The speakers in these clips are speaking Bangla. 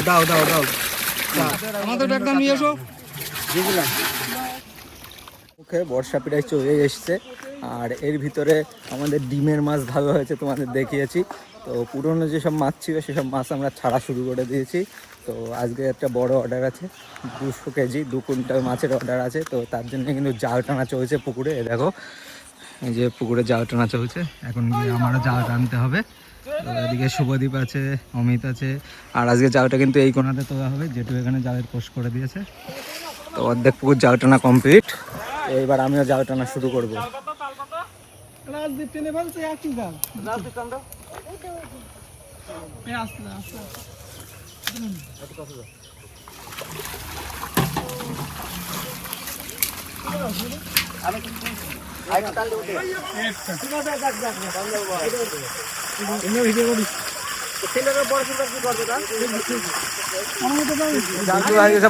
দাও দাও দাও আমাদের একদম নিয়ে এসো। ওকে বর্ষা প্রায় চলে এসছে আর এর ভিতরে আমাদের ডিমের মাছ ভালো হয়েছে, তোমাদের দেখিয়েছি। তো পুরনো যেসব মাছ ছিল সেসব মাছ আমরা ছাড়া শুরু করে দিয়েছি। তো আজকে একটা বড় অর্ডার আছে, 200 কেজি 2 কুইন্টাল মাছের অর্ডার আছে। তো তার জন্য কিন্তু জাল টানা চলছে পুকুরে। দেখো এই যে পুকুরে জাল টানা চলছে, এখন গিয়ে আমারও জাল টানতে হবে। তো এদিকে শুভদীপ আছে, অমিত আছে। আর আজকে জালটা কিন্তু এই কোণাতে তোলা হবে, যেটু এখানে জালের পোস্ট করে দিয়েছে। তো অর্ধেক পুকুর জাল টানা কমপ্লিট। তো এবার আমিও জাল টানা শুরু করবো।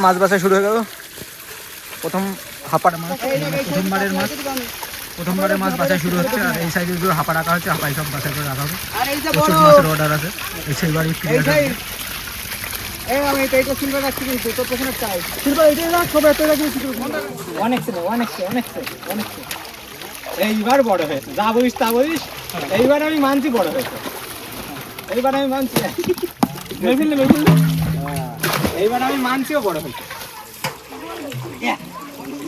মাছ বাছা শুরু হয়ে গেল। প্রথম হাঁপার মাছ, প্রথমবারের মাছ বাছাই শুরু হচ্ছে। আর এই সাইডে দুটো হাঁপা রাখা হচ্ছে, হাঁপাই সব বাছাই করে রাখা হবে। প্রচুর মাছের অর্ডার আছে। এই সেইবারই এইবার বড় হয়েছে, যা বলিস তা বলিস। এইবার আমি মানছি বড় হয়েছে, এইবার আমি মানছি। এইবার আমি মানছিও বড় হয়েছে।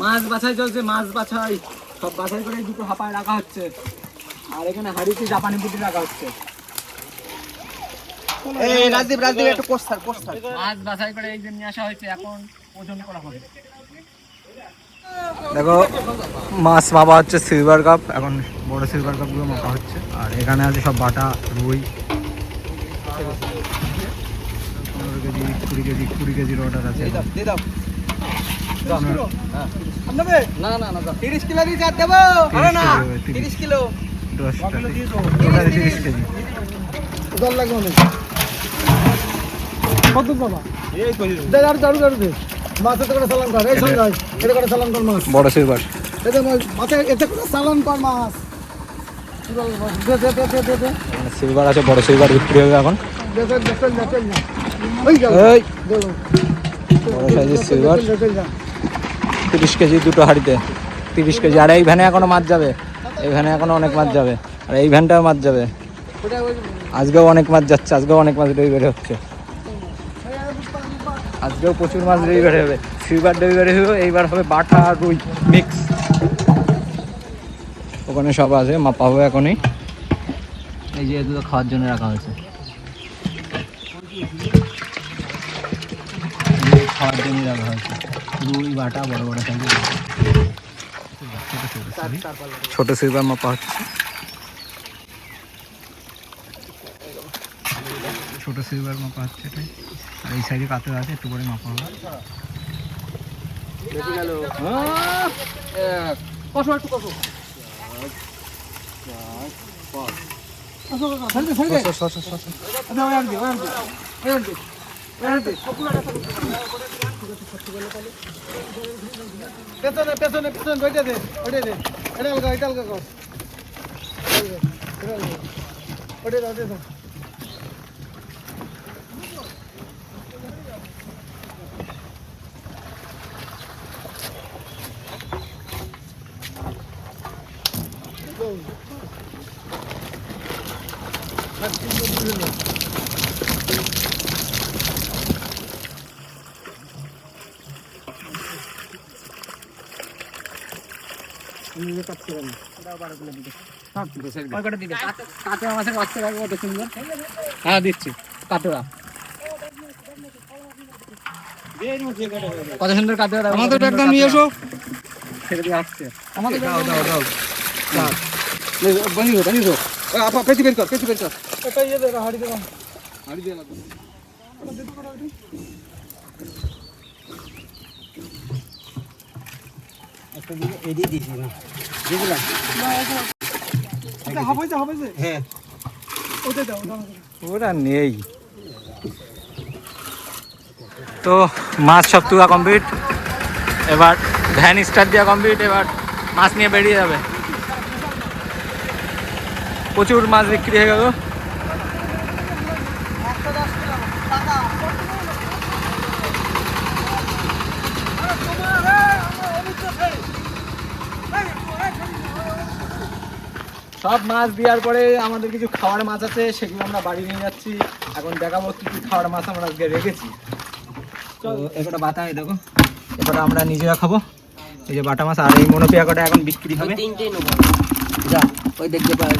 মাছ বাছাই চলছে, মাছ বাছাই সব বাছাই করে দুটো হাঁপায় রাখা হচ্ছে। আর এখানে হাড়িতে জাপানি পুঁটি রাখা হচ্ছে। মাছ বাছাই করে এই যে নিয়ে আসা হয়েছে, এখন ওজন করা হবে। দেখো মাছ মাপা হচ্ছে সিলভার কাপ, এখন বড় সিলভার কাপগুলো মাপা হচ্ছে। আর এখানে আছে সব বাটা রুই। 15 কেজি 20 কেজির অর্ডার আছে। না না না 30 কিলো দিয়ে চার দেবো, হবে না 30 কিলো 30 কেজি জল লাগবে অনেক। কত বাবা এই কই দে আর দারু দারু দে। মাছ এত করে সালান কর, এই সঙ্গে এটা করে সালান কর মাছ। বড় সিলভার এটা মাছ এত করে সালান কর মাছ। দে দে দে দে দে সিলভার আছে, বড় সিলভার বিক্রি হবে এখন। দে দে দে চল চল না ওই যাও এই দে বড় সাইজের সিলভার 30 কেজি দুটো হাঁড়িতে 30 কেজি। আর এই ভ্যানে এখনো মাছ যাবে, এই ভ্যানে এখনো অনেক মাছ যাবে। আর এই ভ্যানটাও মাছ যাবে। আজকেও অনেক মাছ যাচ্ছে, আজকেও অনেক মাছ ডেলিভারি হচ্ছে। আজকেও প্রচুর মাছ ডেলিভারি হবে। সিলভার ডেলিভারি হবে, এইবার হবে বাটা আর রুই মিক্স। ওখানে সব আছে, মাপা হবে এখনই। এই যে এগুলো খাওয়ার জন্য রাখা হয়েছে, খাওয়ার জন্য রাখা হয়েছে। রুই বাটা বড় বড় সাইজের, ছোট সিলভার মাপা হচ্ছে। ছোট সিলভার মাপা হচ্ছে এটাই। আর এই সাইডে কাতলা আছে, একটু পরে মাপা হবে। পেছনে পেছনে পেছনে ওইটা দে ওইটা দে এটা আলগা এটা আলগা কর ওইটা দাও ওইটা দাও। হ্যাঁ দিচ্ছি কাটোয়া। কত সুন্দর কাটোয়া, আমাদের একদম নিয়ে এসো। ছেড়ে দিয়ে আসছে। আমাদের দাও দাও দাও বানিয়ে বানিয়ে দাও। আপা পেটি বের কর, পেটি বের কর। এটা ইয়ে দে হাড়ি দে, হাড়ি দে লাগবে। একটা দিকে এডি দিছি না বুঝলাম না। এটা হবে যে হ্যাঁ ওটা দাও ওরা নেই। তো মাছ সব তোলা কমপ্লিট, এবার ভ্যান স্টার্ট দেওয়া কমপ্লিট। এবার মাছ নিয়ে বেরিয়ে যাবে। প্রচুর মাছ বিক্রি হয়ে গেল। সব মাছ দেওয়ার পরে আমাদের কিছু খাওয়ার মাছ আছে, সেগুলো আমরা বাড়ি নিয়ে যাচ্ছি। এখন দেখাবো কি কি খাওয়ার মাছ আমরা আজকে রেখেছি। তো একটা বাটা, এই দেখো, এবারে আমরা নিজেরা খাবো। এই যে বাটা মাছ, আর এই মনোপিয়া কটা এখন বিক্রি হবে। তিনটেই নেবো যা, ওই দেখতে পাই।